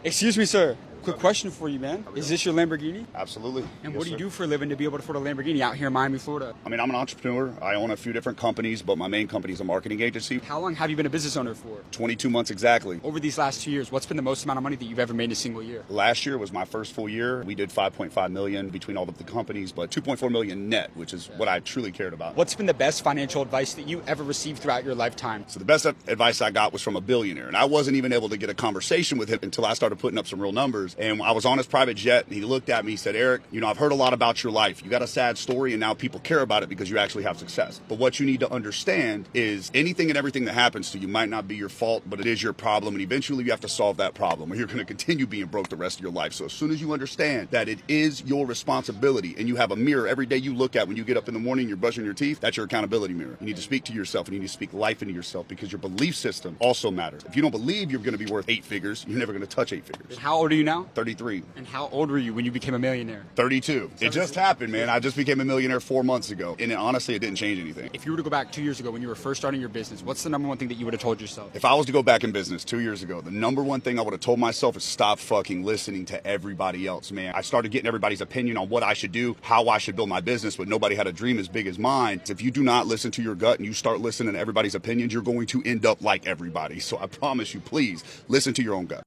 Excuse me, sir. Quick question for you, man. Is this your Lamborghini? Absolutely. And Yes, what do you sir. do for a living to be able to afford a Lamborghini out here in Miami, Florida? I mean, I'm an entrepreneur. I own a few different companies, but my main company is a marketing agency. How long have you been a business owner for? 22 months exactly. Over these last 2 years, what's been the most amount of money that you've ever made in a single year? Last year was my first full year. We did 5.5 million between all of the companies, but 2.4 million net, which is what I truly cared about. What's been the best financial advice that you ever received throughout your lifetime? So the best advice I got was from a billionaire, and I wasn't even able to get a conversation with him until I started putting up some real numbers. And I was on his private jet, and he looked at me, he said, Eric, I've heard a lot about your life. You got a sad story, and now people care about it because you actually have success. But what you need to understand is anything and everything that happens to you might not be your fault, but it is your problem, and eventually you have to solve that problem, or you're going to continue being broke the rest of your life. So as soon as you understand that it is your responsibility, and you have a mirror every day you look at when you get up in the morning, you're brushing your teeth, that's your accountability mirror. You need to speak to yourself, and you need to speak life into yourself, because your belief system also matters. If you don't believe you're going to be worth 8 figures, you're never going to touch 8 figures. And how old are you now? 33. And how old were you when you became a millionaire? 32. It just happened, man. I just became a millionaire 4 months ago, and honestly, it didn't change anything. If you were to go back 2 years ago when you were first starting your business, what's the number one thing that you would have told yourself? If I was to go back in business 2 years ago, the number one thing I would have told myself is stop fucking listening to everybody else, man. I started getting everybody's opinion on what I should do, how I should build my business, but nobody had a dream as big as mine. If you do not listen to your gut and you start listening to everybody's opinions, you're going to end up like everybody. So I promise you, please listen to your own gut.